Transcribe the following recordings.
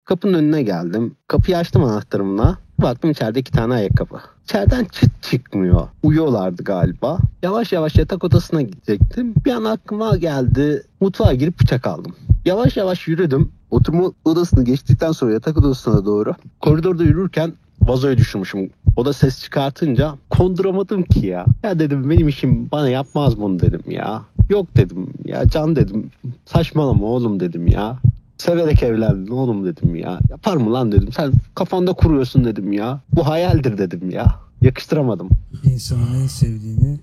Kapının önüne geldim. Kapıyı açtım anahtarımla. Baktım içeride 2 tane ayakkabı. İçeriden çıt çıkmıyor. Uyuyorlardı galiba. Yavaş yavaş yatak odasına gidecektim. Bir an aklıma geldi. Mutfağa girip bıçak aldım. Yavaş yavaş yürüdüm. Oturma odasını geçtikten sonra yatak odasına doğru. Koridorda yürürken vazoyu düşürmüşüm. O da ses çıkartınca konduramadım ki ya. Ya dedim benim işim bana yapmaz bunu dedim ya. Yok dedim ya Can dedim. Saçmalama oğlum dedim ya. Severek evlendin oğlum dedim ya. Yapar mı lan dedim. Sen kafanda kuruyorsun dedim ya. Bu hayaldir dedim ya. Yakıştıramadım. İnsanın en sevdiğini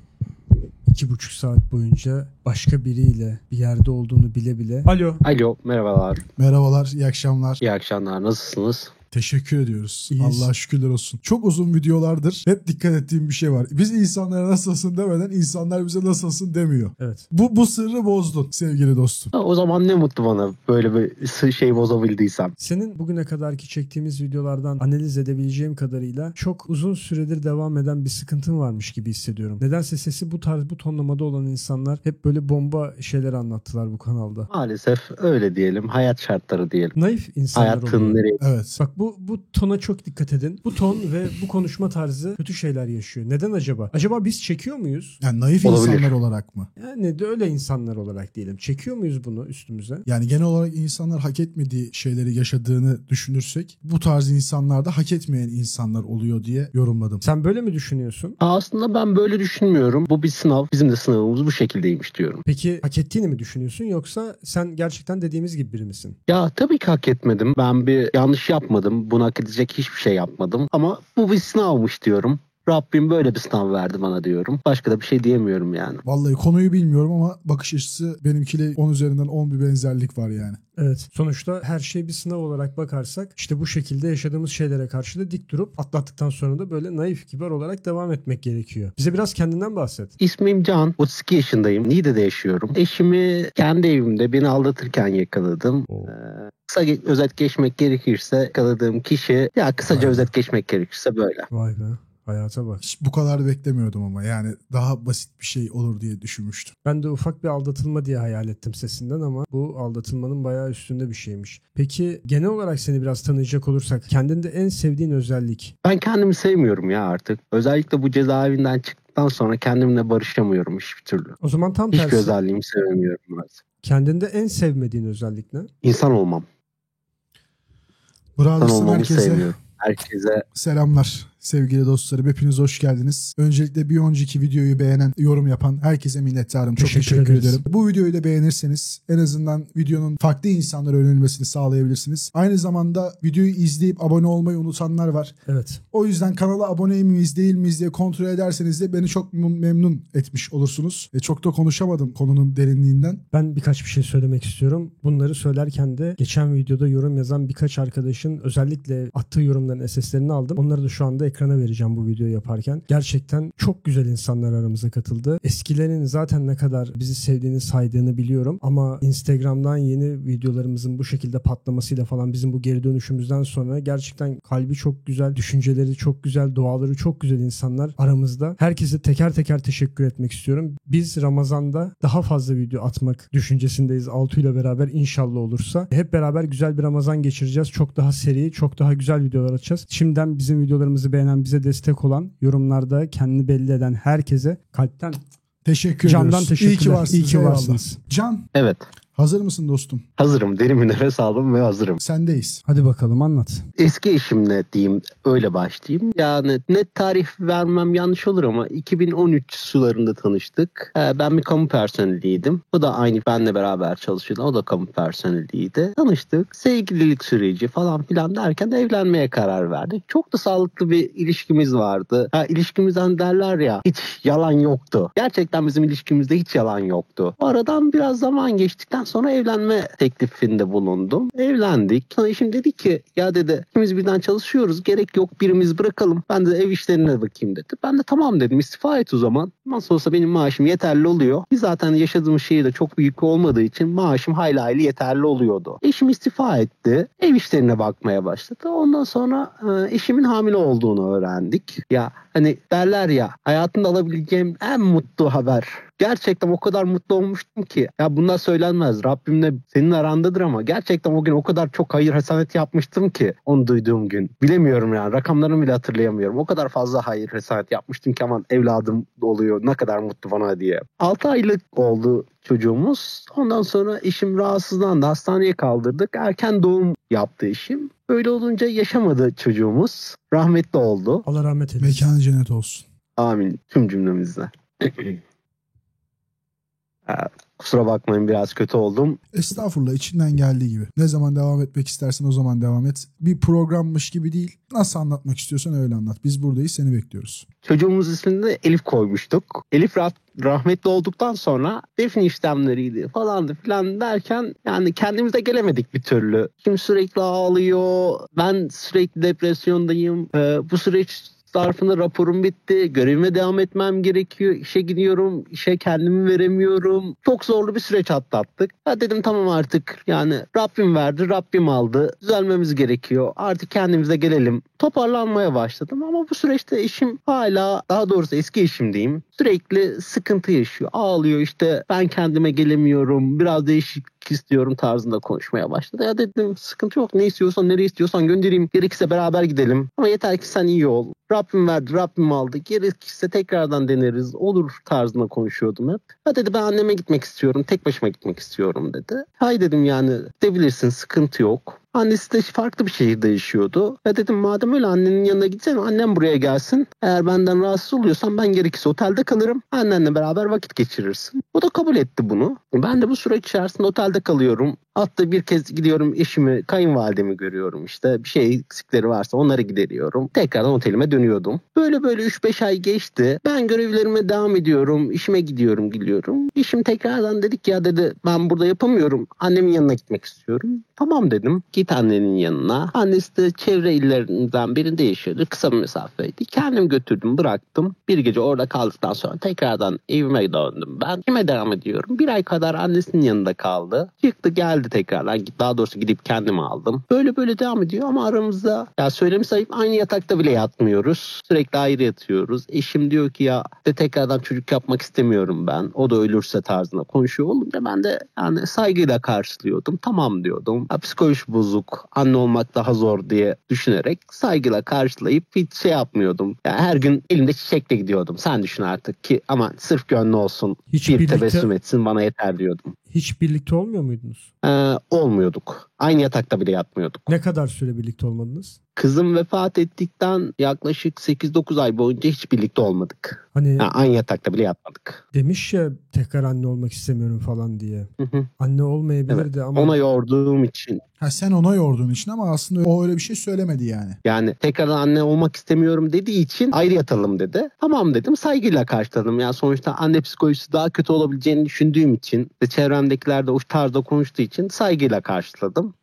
2,5 saat boyunca başka biriyle bir yerde olduğunu bile bile. Alo merhabalar. Merhabalar, iyi akşamlar. İyi akşamlar, nasılsınız? Teşekkür ediyoruz. İyiyiz. Allah'a şükürler olsun. Çok uzun videolardır hep dikkat ettiğim bir şey var. Biz insanlara nasılsın demeden insanlar bize nasılsın demiyor. Evet. Bu sırrı bozdun sevgili dostum. O zaman ne mutlu bana böyle bir şey bozabildiysem. Senin bugüne kadarki çektiğimiz videolardan analiz edebileceğim kadarıyla çok uzun süredir devam eden bir sıkıntın varmış gibi hissediyorum. Nedense sesi bu tarz bu tonlamada olan insanlar hep böyle bomba şeyler anlattılar bu kanalda. Maalesef öyle diyelim. Hayat şartları diyelim. Naif insanlar Hayatın oluyor. nereye... Evet. Bak bu tona çok dikkat edin. Bu ton ve bu konuşma tarzı kötü şeyler yaşıyor. Neden acaba? Acaba biz çekiyor muyuz? Yani naif Olabilir. insanlar olarak mı? Yani de öyle insanlar olarak diyelim. Çekiyor muyuz bunu üstümüze? Yani genel olarak insanlar hak etmediği şeyleri yaşadığını düşünürsek bu tarz insanlar da hak etmeyen insanlar oluyor diye yorumladım. Sen böyle mi düşünüyorsun? Aslında ben böyle düşünmüyorum. Bu bir sınav. Bizim de sınavımız bu şekildeymiş diyorum. Peki hak ettiğini mi düşünüyorsun yoksa sen gerçekten dediğimiz gibi biri misin? Ya tabii ki hak etmedim. Ben bir yanlış yapmadım. Bunu hak edecek hiçbir şey yapmadım. Ama bu bir sınavmış diyorum. Rabbim böyle bir sınav verdi bana diyorum. Başka da bir şey diyemiyorum yani. Vallahi konuyu bilmiyorum ama bakış açısı benimkiyle 10 üzerinden 10 bir benzerlik var yani. Evet. Sonuçta her şey bir sınav olarak bakarsak işte bu şekilde yaşadığımız şeylere karşı da dik durup atlattıktan sonra da böyle naif kibar olarak devam etmek gerekiyor. Bize biraz kendinden bahset. İsmim Can. 32 yaşındayım. Niğde'de yaşıyorum. Eşimi kendi evimde beni aldatırken yakaladım. Kısa özet geçmek gerekirse yakaladığım kişi kısaca Vay. özet geçmek gerekirse böyle. Vay be. Hayata bak. Hiç bu kadar beklemiyordum ama yani daha basit bir şey olur diye düşünmüştüm. Ben de ufak bir aldatılma diye hayal ettim sesinden ama bu aldatılmanın bayağı üstünde bir şeymiş. Peki genel olarak seni biraz tanıyacak olursak kendinde en sevdiğin özellik? Ben kendimi sevmiyorum ya artık. Özellikle bu cezaevinden çıktıktan sonra kendimle barışamıyorum hiçbir türlü. O zaman tam Hiçbir tersi. özelliğimi sevmiyorum artık. Kendinde en sevmediğin özellik ne? İnsan olmam. İnsan Brothers'ın olmamı herkese sevmiyorum. Herkese selamlar sevgili dostlarım. Hepiniz hoş geldiniz. Öncelikle bir önceki videoyu beğenen, yorum yapan herkese minnettarım. Çok Teşekkür teşekkür ederiz. ederim. Bu videoyu da beğenirseniz en azından videonun farklı insanlara önerilmesini sağlayabilirsiniz. Aynı zamanda videoyu izleyip abone olmayı unutanlar var. Evet. O yüzden kanala abone miyiz değil miyiz diye kontrol ederseniz de beni çok memnun etmiş olursunuz. Çok da konuşamadım konunun derinliğinden. Ben birkaç bir şey söylemek istiyorum. Bunları söylerken de geçen videoda yorum yazan birkaç arkadaşın özellikle attığı yorumların SS'lerini aldım. Onları da şu anda ekrana vereceğim bu videoyu yaparken. Gerçekten çok güzel insanlar aramıza katıldı. Eskilerin zaten ne kadar bizi sevdiğini saydığını biliyorum ama Instagram'dan yeni videolarımızın bu şekilde patlamasıyla falan bizim bu geri dönüşümüzden sonra gerçekten kalbi çok güzel, düşünceleri çok güzel, duaları çok güzel insanlar aramızda. Herkese teker teker teşekkür etmek istiyorum. Biz Ramazan'da daha fazla video atmak düşüncesindeyiz Altu ile beraber inşallah olursa. Hep beraber güzel bir Ramazan geçireceğiz. Çok daha seri, çok daha güzel videolar atacağız. Şimdiden bizim videolarımızı beğenen, bize destek olan, yorumlarda kendini belli eden herkese kalpten Teşekkür candan ediyoruz. teşekkürler. İyi ki varsınız. İyi ki Eyvallah. varsınız. Can, evet. hazır mısın dostum? Hazırım. Derin bir nefes aldım ve hazırım. Sendeyiz. Hadi bakalım anlat. Eski eşimle diyeyim, öyle başlayayım. Yani net tarih vermem yanlış olur ama 2013 sularında tanıştık. Ben bir kamu personeliydim. O da aynı benle beraber çalışıyordu. O da kamu personeliydi. Tanıştık. Sevgililik süreci falan filan derken de evlenmeye karar verdik. Çok da sağlıklı bir ilişkimiz vardı. İlişkimizden derler ya, hiç yalan yoktu. Gerçekten bizim ilişkimizde hiç yalan yoktu. Aradan biraz zaman geçtikten sonra evlenme teklifinde bulundum. Evlendik. Sonra eşim dedi ki ya dedi ikimiz birden çalışıyoruz. Gerek yok birimiz bırakalım. Ben de ev işlerine bakayım dedi. Ben de tamam dedim, istifa et o zaman. Nasıl olsa benim maaşım yeterli oluyor. Biz zaten yaşadığımız şehir de çok büyük olmadığı için maaşım hayli hayli yeterli oluyordu. Eşim istifa etti. Ev işlerine bakmaya başladı. Ondan sonra eşimin hamile olduğunu öğrendik. Ya hani derler ya, hayatında alabileceğim en mutlu haber gerçekten o kadar mutlu olmuştum ki. Ya bunlar söylenmez. Rabbimle senin arandadır ama gerçekten o gün o kadar çok hayır hasenet yapmıştım ki onu duyduğum gün. Bilemiyorum yani. Rakamlarını bile hatırlayamıyorum. O kadar fazla hayır hasenet yapmıştım ki aman evladım oluyor. Ne kadar mutlu bana diye. 6 aylık oldu çocuğumuz. Ondan sonra eşim rahatsızlandı. Hastaneye kaldırdık. Erken doğum yaptı eşim. Öyle olunca yaşamadı çocuğumuz. Rahmetli oldu. Allah rahmet eylesin. Mekanı cennet olsun. Amin. Tüm cümlemizle. Kusura bakmayın biraz kötü oldum. Estağfurullah, içinden geldiği gibi. Ne zaman devam etmek istersen o zaman devam et. Bir programmış gibi değil. Nasıl anlatmak istiyorsan öyle anlat. Biz buradayız, seni bekliyoruz. Çocuğumuz ismini de Elif koymuştuk. Elif rahmetli olduktan sonra defin işlemleriydi falandı filan derken yani kendimize gelemedik bir türlü. Kim sürekli ağlıyor. Ben sürekli depresyondayım. Bu süreç zarfında raporum bitti. Görevime devam etmem gerekiyor. İşe gidiyorum. İşe kendimi veremiyorum. Çok zorlu bir süreç atlattık. Ya dedim tamam artık yani Rabbim verdi, Rabbim aldı. Düzelmemiz gerekiyor. Artık kendimize gelelim. Toparlanmaya başladım ama bu süreçte eşim hala, daha doğrusu eski eşim diyeyim, sürekli sıkıntı yaşıyor. Ağlıyor işte, ben kendime gelemiyorum. Biraz değişiklik istiyorum tarzında konuşmaya başladı. Ya dedim sıkıntı yok. Ne istiyorsan, nereye istiyorsan göndereyim. Gerekirse beraber gidelim. Ama yeter ki sen iyi ol. Rabbim verdi, Rabbim aldı. Gerekirse tekrardan deneriz. Olur tarzında konuşuyordum hep. Ha dedi ben anneme gitmek istiyorum. Tek başıma gitmek istiyorum dedi. Hay dedim yani gidebilirsin, sıkıntı yok. Annesi de farklı bir şehirde yaşıyordu. Ya dedim madem öyle annenin yanına gitsene, annem buraya gelsin. Eğer benden rahatsız oluyorsan ben gerekirse otelde kalırım. Annenle beraber vakit geçirirsin. O da kabul etti bunu. Ben de bu süreç içerisinde otelde kalıyorum. Hatta bir kez gidiyorum eşimi, kayınvalidemi görüyorum işte. Bir şey eksikleri varsa onları gideriyorum. Tekrardan otelime dönüyordum. Böyle 3-5 ay geçti. Ben görevlerime devam ediyorum. İşime gidiyorum, geliyorum. Eşim tekrardan dedik ya dedi ben burada yapamıyorum. Annemin yanına gitmek istiyorum. Tamam dedim. Git annenin yanına. Annesi de çevre illerinden birinde yaşıyordu. Kısa bir mesafeydi. Kendim götürdüm, bıraktım. Bir gece orada kaldıktan sonra tekrardan evime döndüm ben. Kime devam ediyorum? 1 ay kadar annesinin yanında kaldı. Çıktı geldi tekrardan. Daha doğrusu gidip kendimi aldım. Böyle devam ediyor ama aramızda ya söylemi sayıp aynı yatakta bile yatmıyoruz. Sürekli ayrı yatıyoruz. Eşim diyor ki ya de tekrardan çocuk yapmak istemiyorum ben. O da ölürse tarzında konuşuyor olunca ben de yani saygıyla karşılıyordum. Tamam diyordum. Ya, psikolojisi bozuk. Anne olmak daha zor diye düşünerek saygıyla karşılayıp hiç şey yapmıyordum. Yani her gün elimde çiçekle gidiyordum. Sen düşün artık ki aman sırf gönlü olsun. Hiç bir birlikte- tebessüm etsin bana yeter diyordum. Hiç birlikte olmuyor muydunuz? Olmuyorduk. Aynı yatakta bile yatmıyorduk. Ne kadar süre birlikte olmadınız? Kızım vefat ettikten yaklaşık 8-9 ay boyunca hiç birlikte olmadık. Hani Yani aynı yatakta bile yatmadık. demiş ya tekrar anne olmak istemiyorum falan diye. Hı hı. Anne olmayabilirdi Evet. ama Ona yorduğum için. Ha, sen ona yorduğun için ama aslında o öyle bir şey söylemedi yani. Yani tekrardan anne olmak istemiyorum dediği için ayrı yatalım dedi. Tamam dedim, saygıyla karşıladım. Yani sonuçta anne psikolojisi daha kötü olabileceğini düşündüğüm için ve çevremdekiler de o tarzda konuştuğu için saygıyla karşıladım.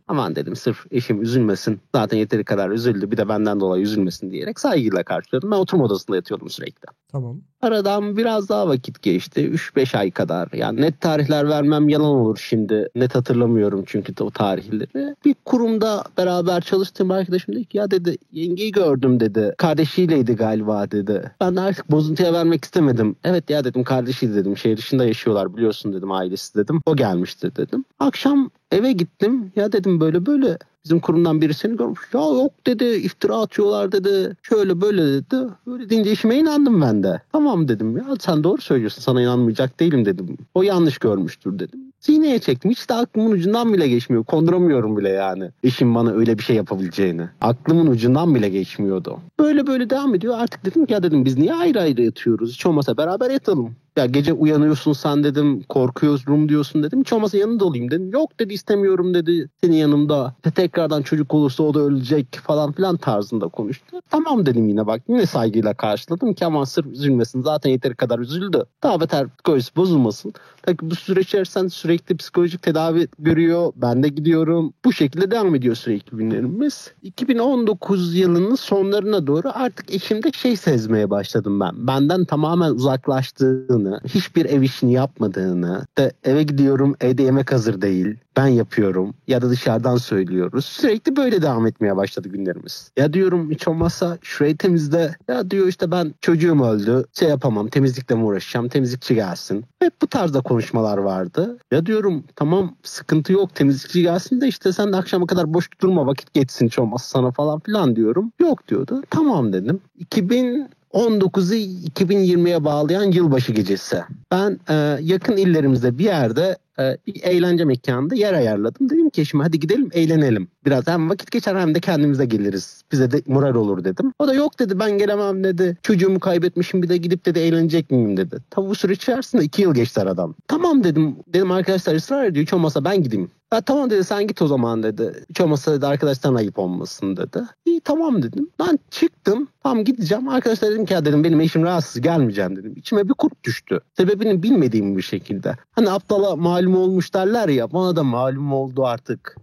Aman dedim sırf eşim üzülmesin. Zaten yeteri kadar üzüldü. Bir de benden dolayı üzülmesin diyerek saygıyla karşıladım. Ben oturma odasında yatıyordum sürekli. tamam. Aradan biraz daha vakit geçti. 3-5 ay kadar. Yani net tarihler vermem yalan olur şimdi. Net hatırlamıyorum çünkü o tarihleri. Bir kurumda beraber çalıştığım arkadaşım dedi ki ya dedi yengeyi gördüm dedi. Kardeşiyleydi galiba dedi. Ben de artık bozuntuya vermek istemedim. Evet ya dedim kardeşiydi dedim. Şehir dışında yaşıyorlar biliyorsun dedim, ailesi dedim. O gelmişti dedim. Akşam eve gittim. Ya dedim böyle bizim kurumdan birisini görmüş. Ya yok dedi, iftira atıyorlar dedi. Şöyle böyle dedi. Öyle deyince işime inandım ben de. Tamam dedim ya sen doğru söylüyorsun, sana inanmayacak değilim dedim. O yanlış görmüştür dedim. Sineye çektim. Hiç de aklımın ucundan bile geçmiyor. Konduramıyorum bile yani. Eşim bana öyle bir şey yapabileceğini. Aklımın ucundan bile geçmiyordu. Böyle devam ediyor. Artık dedim ki ya dedim biz niye ayrı ayrı yatıyoruz? Hiç olmasa beraber yatalım. Ya gece uyanıyorsun sen dedim, korkuyorum diyorsun dedim. Hiç olmasa yanında olayım dedim. Yok dedi istemiyorum dedi senin yanımda. Tekrardan çocuk olursa o da ölecek falan filan tarzında konuştu. Tamam dedim yine bak yine saygıyla karşıladım ki aman sırf üzülmesin. Zaten yeteri kadar üzüldü. Daha beter psikolojisi bozulmasın. Peki bu süreç içerisinde sürekli psikolojik tedavi görüyor. Ben de gidiyorum. Bu şekilde devam ediyor sürekli günlerimiz. 2019 yılının sonlarına doğru artık eşimde şey sezmeye başladım ben. Benden tamamen uzaklaştığını. yaptığını, hiçbir ev işini yapmadığını, de eve gidiyorum evde yemek hazır değil, ben yapıyorum ya da dışarıdan söylüyoruz. Sürekli böyle devam etmeye başladı günlerimiz. Ya diyorum hiç olmazsa şurayı temizle. Ya diyor işte ben çocuğum öldü, şey yapamam, temizlikle mi uğraşacağım, temizlikçi gelsin. Hep bu tarzda konuşmalar vardı. Ya diyorum tamam sıkıntı yok, temizlikçi gelsin de işte sen de akşama kadar boş durma, vakit geçsin hiç olmazsa sana falan filan diyorum. Yok diyordu. Tamam dedim. 2019'u 2020'ye bağlayan yılbaşı gecesi. Ben yakın illerimizde bir yerde bir eğlence mekanında yer ayarladım. Dedim ki şimdi hadi gidelim eğlenelim. Biraz hem vakit geçer hem de kendimize geliriz. Bize de moral olur dedim. O da yok dedi, ben gelemem dedi. Çocuğumu kaybetmişim, bir de gidip dedi eğlenecek miyim dedi. Tabii bu süreç içerisinde 2 yıl geçti aradan. Tamam dedim. Dedim arkadaşlar ısrar ediyor. Hiç olmazsa ben gideyim. Ha, tamam dedi, sen git o zaman dedi. Hiç olmazsa dedi arkadaştan ayıp olmasın dedi. İyi tamam dedim. Ben çıktım. Tamam gideceğim. Arkadaşlar dedim ki ya dedim benim eşim rahatsız, gelmeyeceğim dedim. İçime bir kurt düştü. Sebebini bilmediğim bir şekilde. Hani aptala malum olmuş derler ya, bana da malum oldu artık.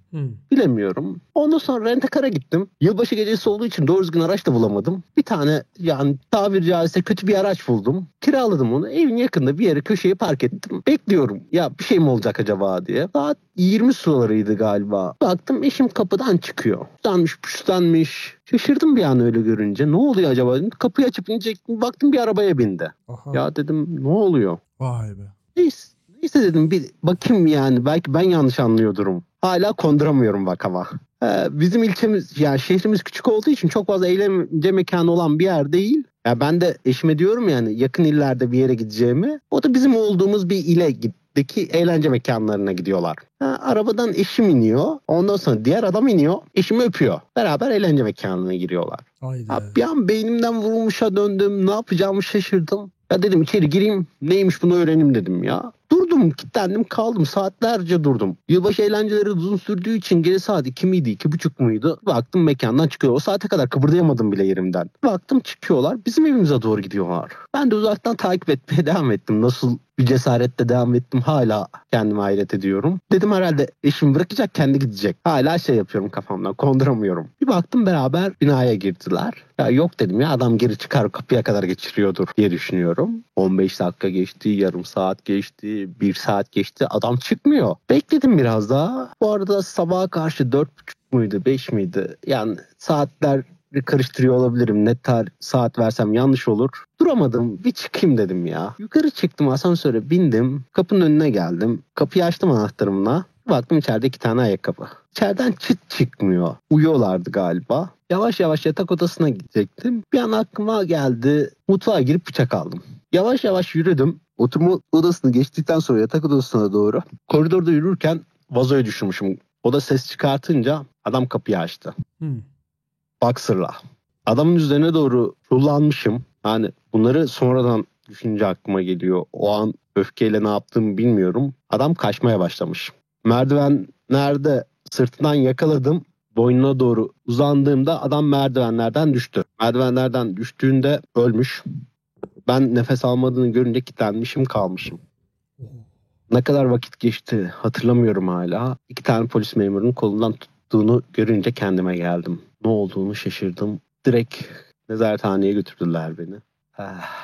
Bilemiyorum. Ondan sonra rentekara gittim. Yılbaşı gecesi olduğu için doğru düzgün araç da bulamadım. Bir tane yani tabiri caizse kötü bir araç buldum. Kiraladım onu. Evin yakında bir yere köşeye park ettim. Bekliyorum. Ya bir şey mi olacak acaba diye. Saat 20 sularıydı galiba. Baktım eşim kapıdan çıkıyor. Süslenmiş püslenmiş. Şaşırdım bir an öyle görünce. Ne oluyor acaba dedim. Kapıyı açıp inecektim. Baktım bir arabaya bindi. Aha. Ya dedim ne oluyor? Vay be. Neyse dedim bir bakayım yani belki ben yanlış anlıyordurum. Hala konduramıyorum vakama. Bizim ilçemiz yani şehrimiz küçük olduğu için çok fazla eğlence mekanı olan bir yer değil. Ya ben de eşime diyorum yani yakın illerde bir yere gideceğimi. O da bizim olduğumuz bir ile gitteki eğlence mekanlarına gidiyorlar. Arabadan eşim iniyor. Ondan sonra diğer adam iniyor. Eşimi öpüyor. Beraber eğlence mekanına giriyorlar. Bir an beynimden vurulmuşa döndüm. Ne yapacağımı şaşırdım. Ya dedim içeri gireyim, neymiş bunu öğreneyim dedim ya. Durdum, kilitlendim kaldım, saatlerce durdum. Yılbaşı eğlenceleri uzun sürdüğü için gece saat 2 miydi 2:30 muydu? Baktım mekandan çıkıyor. O saate kadar kıpırdayamadım bile yerimden. Baktım çıkıyorlar, bizim evimize doğru gidiyorlar. Ben de uzaktan takip etmeye devam ettim. Nasıl bir cesaretle devam ettim, hala kendime hayret ediyorum. Dedim herhalde eşim bırakacak, kendi gidecek. Hala şey yapıyorum kafamdan, konduramıyorum. Bir baktım beraber binaya girdiler. Ya yok dedim ya, adam geri çıkar kapıya kadar geçiriyordur diye düşünüyorum. 15 dakika geçti, yarım saat geçti, 1 saat geçti, adam çıkmıyor. Bekledim biraz daha. Bu arada sabaha karşı 4:30 muydu 5 miydi? Yani saatler karıştırıyor olabilirim. Net saat versem yanlış olur. Duramadım. Bir çıkayım dedim ya. Yukarı çıktım, asansöre bindim. Kapının önüne geldim. Kapıyı açtım anahtarımla. Baktım içeride 2 tane ayakkabı. İçeriden çıt çıkmıyor. Uyuyorlardı galiba. Yavaş yavaş yatak odasına gidecektim. Bir an aklıma geldi. Mutfağa girip bıçak aldım. Yavaş yavaş yürüdüm. Oturma odasını geçtikten sonra yatak odasına doğru. Koridorda yürürken vazoya düşürmüşüm. O da ses çıkartınca adam kapıyı açtı. Boxer'la. Adamın üzerine doğru kullanmışım. Yani bunları sonradan düşünce aklıma geliyor. O an öfkeyle ne yaptığımı bilmiyorum. Adam kaçmaya başlamış. Merdivenlerde sırtından yakaladım. Boynuna doğru uzandığımda adam merdivenlerden düştü. Merdivenlerden düştüğünde ölmüş. Ben nefes almadığını görünce kilitlenmişim kalmışım. Ne kadar vakit geçti hatırlamıyorum hala. 2 tane polis memurunun kolundan tuttuğunu görünce kendime geldim. Ne olduğunu şaşırdım. Direkt nezarethaneye götürdüler beni.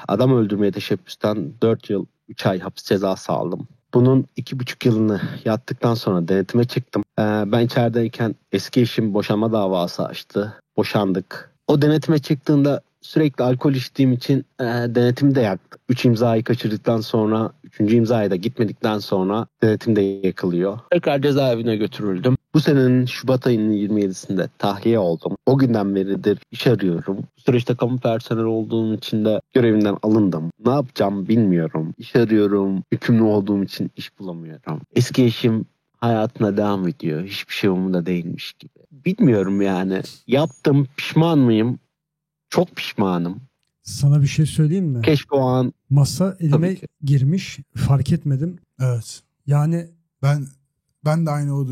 Adam öldürmeye teşebbüsten 4 yıl 3 ay hapis cezası aldım. Bunun 2,5 yılını yattıktan sonra denetime çıktım. Ben içerideyken eski eşim boşanma davası açtı. Boşandık. O denetime çıktığında sürekli alkol içtiğim için denetimi de yaktı. 3 imzayı kaçırdıktan sonra, 3. imzaya da gitmedikten sonra denetim de yakılıyor. Tekrar cezaevine götürüldüm. Bu senenin Şubat ayının 27'sinde tahliye oldum. O günden beridir iş arıyorum. Bu süreçte kamu personeli olduğum için de görevimden alındım. Ne yapacağım bilmiyorum. İş arıyorum. Hükümlü olduğum için iş bulamıyorum. Eski eşim hayatına devam ediyor. Hiçbir şey umurumda değilmiş gibi. Bilmiyorum yani. Yaptım, pişman mıyım? Çok pişmanım. Sana bir şey söyleyeyim mi? Keşke o an... Masa elime girmiş, fark etmedim. Evet. Yani Ben de aynı oldu.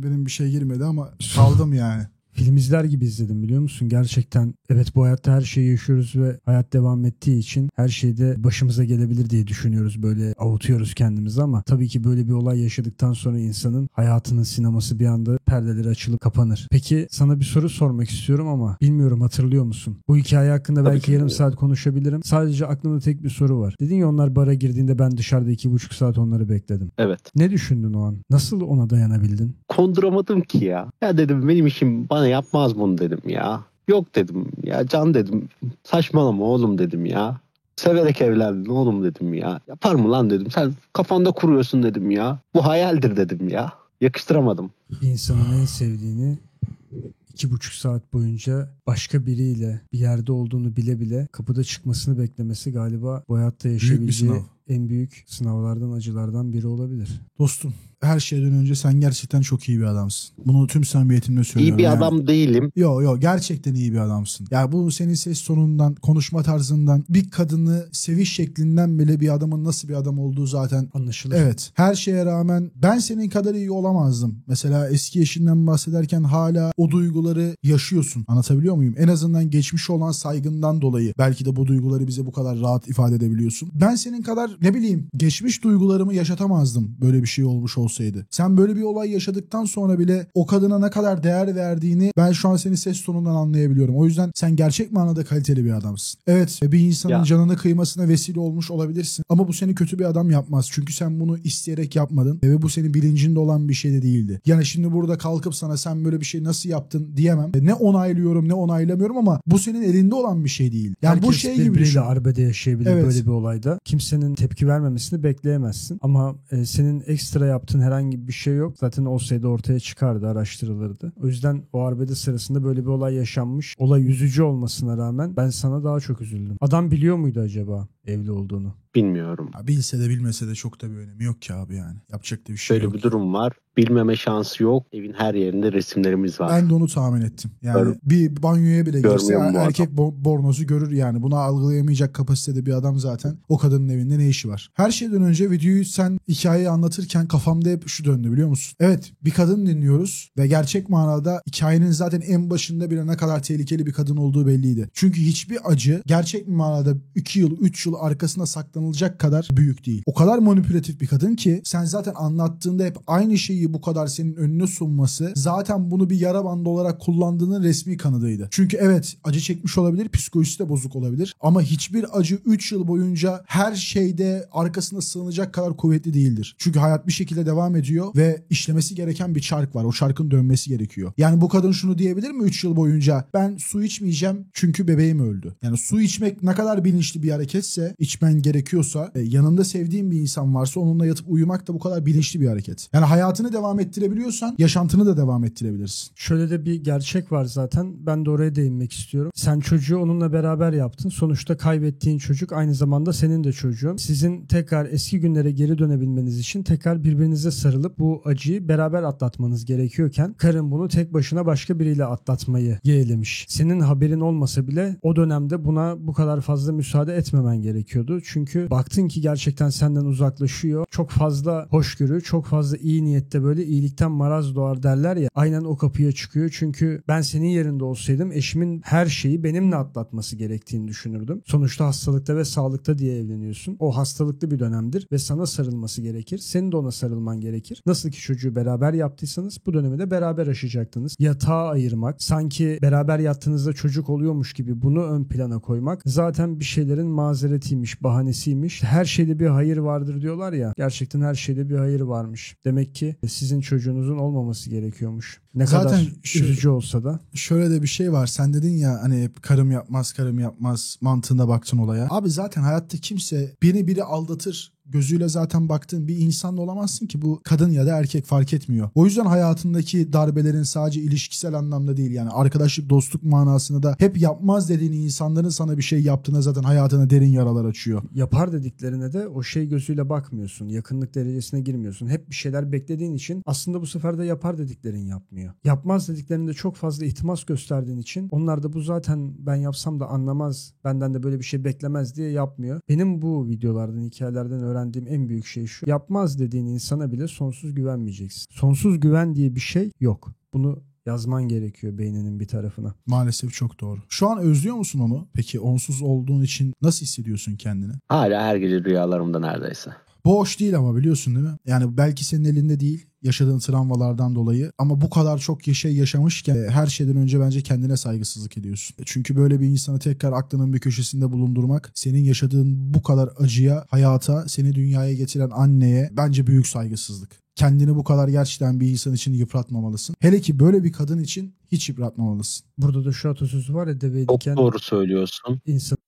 Benim bir şey girmedi ama kaldım yani. film izler gibi izledim, biliyor musun? Gerçekten evet, bu hayatta her şeyi yaşıyoruz ve hayat devam ettiği için her şeyde başımıza gelebilir diye düşünüyoruz. Böyle avutuyoruz kendimizi ama tabii ki böyle bir olay yaşadıktan sonra insanın hayatının sineması bir anda perdeleri açılıp kapanır. Peki sana bir soru sormak istiyorum ama bilmiyorum, hatırlıyor musun? Bu hikaye hakkında Tabii belki ki. yarım saat konuşabilirim. Sadece aklımda tek bir soru var. Dedin ya, onlar bara girdiğinde ben dışarıda 2,5 saat onları bekledim. Evet. Ne düşündün o an? Nasıl ona dayanabildin? Konduramadım ki ya. Ya dedim benim işim bana yapmaz bunu dedim ya. Yok dedim ya Can dedim. Saçmalama oğlum dedim ya. Severek evlendin oğlum dedim ya. Yapar mı lan dedim. Sen kafanda kuruyorsun dedim ya. Bu hayaldir dedim ya. Yakıştıramadım. Bir insanın en sevdiğini 2,5 saat boyunca başka biriyle bir yerde olduğunu bile bile kapıda çıkmasını beklemesi galiba bu hayatta yaşayabileceği sınav. en büyük sınavlardan, acılardan biri olabilir. Dostum, her şeyden önce sen gerçekten çok iyi bir adamsın. Bunu tüm samimiyetimle söylüyorum. İyi bir yani. adam değilim. Yo gerçekten iyi bir adamsın. Ya bu senin ses tonundan, konuşma tarzından, bir kadını seviş şeklinden bile bir adamın nasıl bir adam olduğu zaten Anlaşılır. evet. Her şeye rağmen ben senin kadar iyi olamazdım. Mesela eski eşinden bahsederken hala o duyguları yaşıyorsun. Anlatabiliyor muyum? En azından geçmiş olan saygından dolayı belki de bu duyguları bize bu kadar rahat ifade edebiliyorsun. Ben senin kadar ne bileyim geçmiş duygularımı yaşatamazdım böyle bir şey olmuş olsaydı. Sen böyle bir olay yaşadıktan sonra bile o kadına ne kadar değer verdiğini ben şu an senin ses tonundan anlayabiliyorum. O yüzden sen gerçek manada kaliteli bir adamsın. Evet, bir insanın canını kıymasına vesile olmuş olabilirsin ama bu seni kötü bir adam yapmaz. Çünkü sen bunu isteyerek yapmadın ve bu senin bilincinde olan bir şey de değildi. Yani şimdi burada kalkıp sana sen böyle bir şey nasıl yaptın diyemem. Ne onaylıyorum ne onaylamıyorum ama bu senin elinde olan bir şey değil. Yani Herkes bu şey gibi birbiriyle düşün. arbede yaşayabilir Evet. böyle bir olayda. Kimsenin tepki vermemesini bekleyemezsin. Ama senin ekstra yaptığın herhangi bir şey yok. Zaten olsaydı ortaya çıkardı, araştırılırdı. O yüzden o arbede sırasında böyle bir olay yaşanmış. Olay üzücü olmasına rağmen ben sana daha çok üzüldüm. Adam biliyor muydu acaba evli olduğunu? Bilmiyorum. Ya bilse de bilmese de çok da bir önemi yok ki abi yani. Yapacak da bir şey Şöyle yok. bir durum var. Bilmeme şansı yok. Evin her yerinde resimlerimiz var. Ben de onu tahmin ettim. Yani bir banyoya bile girse Görmüyor mu bu erkek bornozu görür yani. Bunu algılayamayacak kapasitede bir adam zaten o kadının evinde ne işi var? Her şeyden önce videoyu sen hikayeyi anlatırken kafamda hep şu döndü, biliyor musun? Evet, bir kadın dinliyoruz ve gerçek manada hikayenin zaten en başında bile ne kadar tehlikeli bir kadın olduğu belliydi. Çünkü hiçbir acı gerçek manada 2 yıl 3 yıl arkasında saklanılacak kadar büyük değil. O kadar manipülatif bir kadın ki sen zaten anlattığında hep aynı şeyi bu kadar senin önüne sunması zaten bunu bir yara bandı olarak kullandığının resmi kanıdıydı. Çünkü evet, acı çekmiş olabilir, psikolojisi de bozuk olabilir ama hiçbir acı 3 yıl boyunca her şeyde arkasına sığınacak kadar kuvvetli değildir. Çünkü hayat bir şekilde devam ediyor ve işlemesi gereken bir çark var. O çarkın dönmesi gerekiyor. Yani bu kadın şunu diyebilir mi 3 yıl boyunca? Ben su içmeyeceğim çünkü bebeğim öldü. Yani su içmek ne kadar bilinçli bir hareketse, içmen gerekiyorsa, yanında sevdiğin bir insan varsa onunla yatıp uyumak da bu kadar bilinçli bir hareket. Yani hayatını devam ettirebiliyorsan yaşantını da devam ettirebilirsin. Şöyle de bir gerçek var zaten. Ben de oraya değinmek istiyorum. Sen çocuğu onunla beraber yaptın. Sonuçta kaybettiğin çocuk aynı zamanda senin de çocuğun. Sizin tekrar eski günlere geri dönebilmeniz için tekrar birbirinize sarılıp bu acıyı beraber atlatmanız gerekiyorken karın bunu tek başına başka biriyle atlatmayı yeğlemiş. Senin haberin olmasa bile o dönemde buna bu kadar fazla müsaade etmemen gerekiyordu. Çünkü baktın ki gerçekten senden uzaklaşıyor. Çok fazla hoşgörü, çok fazla iyi niyette böyle iyilikten maraz doğar derler ya. Aynen o kapıya çıkıyor. Çünkü ben senin yerinde olsaydım eşimin her şeyi benimle atlatması gerektiğini düşünürdüm. Sonuçta hastalıkta ve sağlıkta diye evleniyorsun. O hastalıklı bir dönemdir ve sana sarılması gerekir. Senin de ona sarılman gerekir. Nasıl ki çocuğu beraber yaptıysanız bu dönemi de beraber aşacaktınız. Yatağa ayırmak, sanki beraber yattığınızda çocuk oluyormuş gibi bunu ön plana koymak zaten bir şeylerin mazeretiymiş, bahanesiymiş. Her şeyde bir hayır vardır diyorlar ya. Gerçekten her şeyde bir hayır varmış. Demek ki sizin çocuğunuzun olmaması gerekiyormuş. Ne Zaten kadar üzücü olsa da. Şöyle de bir şey var. Sen dedin ya hani hep karım yapmaz mantığında baktın olaya. Abi zaten hayatta kimse biri aldatır gözüyle zaten baktığın bir insanla olamazsın ki, bu kadın ya da erkek fark etmiyor. O yüzden hayatındaki darbelerin sadece ilişkisel anlamda değil, yani arkadaşlık, dostluk manasında da hep yapmaz dediğin insanların sana bir şey yaptığına zaten hayatına derin yaralar açıyor. Yapar dediklerine de o şey gözüyle bakmıyorsun. Yakınlık derecesine girmiyorsun. Hep bir şeyler beklediğin için aslında bu sefer de yapar dediklerin yapmıyor. Yapmaz dediklerinde çok fazla ihtimas gösterdiğin için onlar da bu zaten ben yapsam da anlamaz, benden de böyle bir şey beklemez diye yapmıyor. Benim bu videolardan, hikayelerden öğrendiğim en büyük şey şu: yapmaz dediğin insana bile sonsuz güvenmeyeceksin. Sonsuz güven diye bir şey yok. Bunu yazman gerekiyor beyninin bir tarafına. Maalesef çok doğru. Şu an özlüyor musun onu? Peki onsuz olduğun için nasıl hissediyorsun kendini? Hala her gece rüyalarımda neredeyse. Bu hoş değil ama biliyorsun değil mi? Yani belki senin elinde değil yaşadığın travmalardan dolayı ama bu kadar çok şey yaşamışken her şeyden önce bence kendine saygısızlık ediyorsun. Çünkü böyle bir insanı tekrar aklının bir köşesinde bulundurmak senin yaşadığın bu kadar acıya, hayata, seni dünyaya getiren anneye bence büyük saygısızlık. Kendini bu kadar gerçekten bir insan için yıpratmamalısın. Hele ki böyle bir kadın için hiç yıpratmamalısın. Burada da şu atasözü var ya, Çok deveydiken doğru söylüyorsun. insan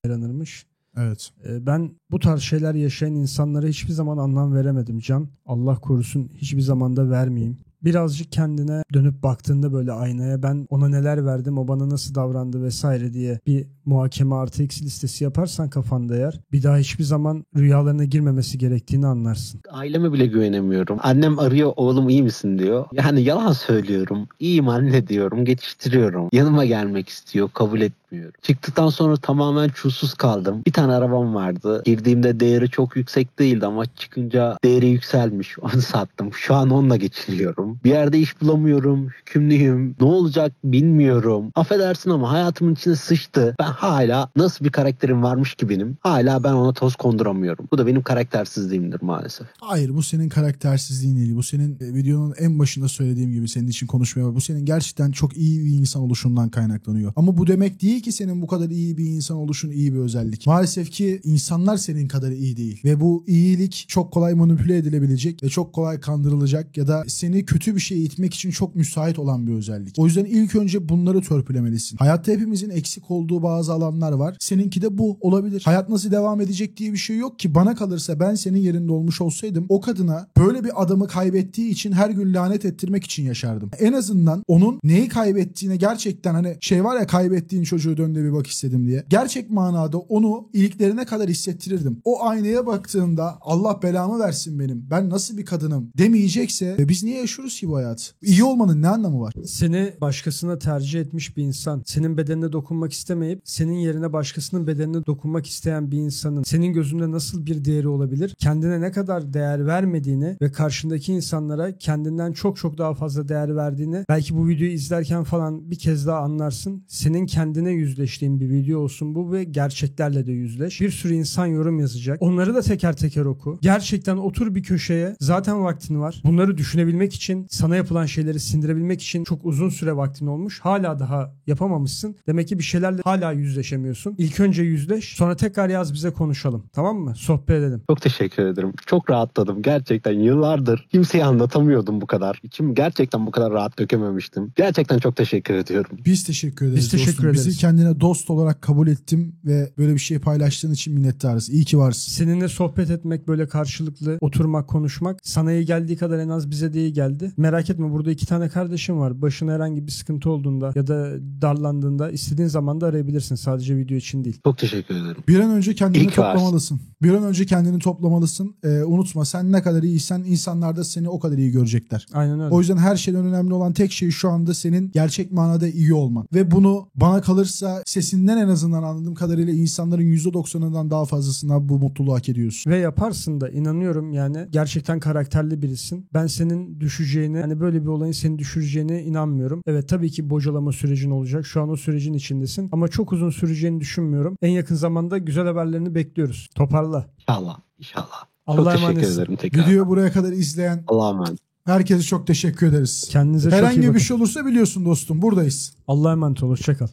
yaranırmış. Evet. Ben bu tarz şeyler yaşayan insanlara hiçbir zaman anlam veremedim Can. Allah korusun hiçbir zaman da vermeyeyim. Birazcık kendine dönüp baktığında böyle aynaya, ben ona neler verdim, o bana nasıl davrandı vesaire diye bir muhakeme artı eksi listesi yaparsan kafanda eğer, bir daha hiçbir zaman rüyalarına girmemesi gerektiğini anlarsın. Aileme bile güvenemiyorum. Annem arıyor, oğlum iyi misin diyor. Yani yalan söylüyorum. İyiyim anne diyorum, geçiştiriyorum. Yanıma gelmek istiyor, kabul etmiyorum. Çıktıktan sonra tamamen çulsuz kaldım. Bir tane arabam vardı. Girdiğimde değeri çok yüksek değildi ama çıkınca değeri yükselmiş. Onu sattım. Şu an onunla geçiniyorum. Bir yerde iş bulamıyorum. Hükümlüyüm. Ne olacak bilmiyorum. Affedersin ama hayatımın içine sıçtı. Ben hala nasıl bir karakterim varmış ki benim. Hala ben ona toz konduramıyorum. Bu da benim karaktersizliğimdir maalesef. Hayır, bu senin karaktersizliğin değil. Bu senin videonun en başında söylediğim gibi senin için konuşmaya, bu senin gerçekten çok iyi bir insan oluşundan kaynaklanıyor. Ama bu demek değil ki senin bu kadar iyi bir insan oluşun iyi bir özellik. Maalesef ki insanlar senin kadar iyi değil. Ve bu iyilik çok kolay manipüle edilebilecek ve çok kolay kandırılacak ya da seni kötü bir şeye itmek için çok müsait olan bir özellik. O yüzden ilk önce bunları törpülemelisin. Hayatta hepimizin eksik olduğu bazı alanlar var. Seninki de bu olabilir. Hayat nasıl devam edecek diye bir şey yok ki. Bana kalırsa ben senin yerinde olmuş olsaydım o kadına böyle bir adamı kaybettiği için her gün lanet ettirmek için yaşardım. En azından onun neyi kaybettiğine gerçekten, hani şey var ya, kaybettiğin çocuğu dön de bir bak istedim diye. Gerçek manada onu iliklerine kadar hissettirirdim. O aynaya baktığında Allah belamı versin benim, ben nasıl bir kadınım demeyecekse biz niye yaşıyoruz ki bu hayat? İyi olmanın ne anlamı var? Seni başkasına tercih etmiş bir insan, senin bedenine dokunmak istemeyip senin yerine başkasının bedenine dokunmak isteyen bir insanın senin gözünde nasıl bir değeri olabilir? Kendine ne kadar değer vermediğini ve karşındaki insanlara kendinden çok çok daha fazla değer verdiğini belki bu videoyu izlerken falan bir kez daha anlarsın. Senin kendine yüzleştiğin bir video olsun bu ve gerçeklerle de yüzleş. Bir sürü insan yorum yazacak. Onları da teker teker oku. Gerçekten otur bir köşeye. Zaten vaktin var. Bunları düşünebilmek için, sana yapılan şeyleri sindirebilmek için çok uzun süre vaktin olmuş. Hala daha yapamamışsın. Demek ki bir şeylerle hala yüzleşemiyorsun. İlk önce yüzleş. Sonra tekrar yaz, bize konuşalım. Tamam mı? Sohbet edelim. Çok teşekkür ederim. Çok rahatladım. Gerçekten yıllardır kimseye anlatamıyordum bu kadar. İçim gerçekten bu kadar rahat dökememiştim. Gerçekten çok teşekkür ediyorum. Biz teşekkür ederiz Biz teşekkür dostum. ederiz. Bizi kendine dost olarak kabul ettim ve böyle bir şey paylaştığın için minnettarız. İyi ki varsın. Seninle sohbet etmek, böyle karşılıklı oturmak, konuşmak sana iyi geldiği kadar en az bize de iyi geldi. Merak etme, burada 2 tane kardeşim var. Başına herhangi bir sıkıntı olduğunda ya da darlandığında istediğin zaman da arayabilirsin. Sadece video için değil. Çok teşekkür ederim. Bir an önce kendini İyi ki varsın. toplamalısın. Bir an önce kendini toplamalısın. Unutma, sen ne kadar iyiysen insanlar da seni o kadar iyi görecekler. Aynen öyle. O yüzden her şeyden önemli olan tek şey şu anda senin gerçek manada iyi olman. Ve bunu bana kalırsa sesinden en azından anladığım kadarıyla insanların %90'ından daha fazlasından bu mutluluğu hak ediyorsun. Ve yaparsın da, inanıyorum yani. Gerçekten karakterli birisin. Ben senin düşeceğine, hani böyle bir olayın seni düşüreceğine inanmıyorum. Evet, tabii ki bocalama sürecin olacak. Şu an o sürecin içindesin. Ama çok uzun süreceğini düşünmüyorum. En yakın zamanda güzel haberlerini bekliyoruz. Toparla. İnşallah. İnşallah. Allah'a Çok teşekkür emanetsin. ederim tekrar. Videoyu buraya kadar izleyen Allah'a emanet. herkese çok teşekkür ederiz. Kendinize çok iyi Herhangi bakın. bir şey olursa biliyorsun dostum, buradayız. Allah'a emanet ol. Hoşça kal.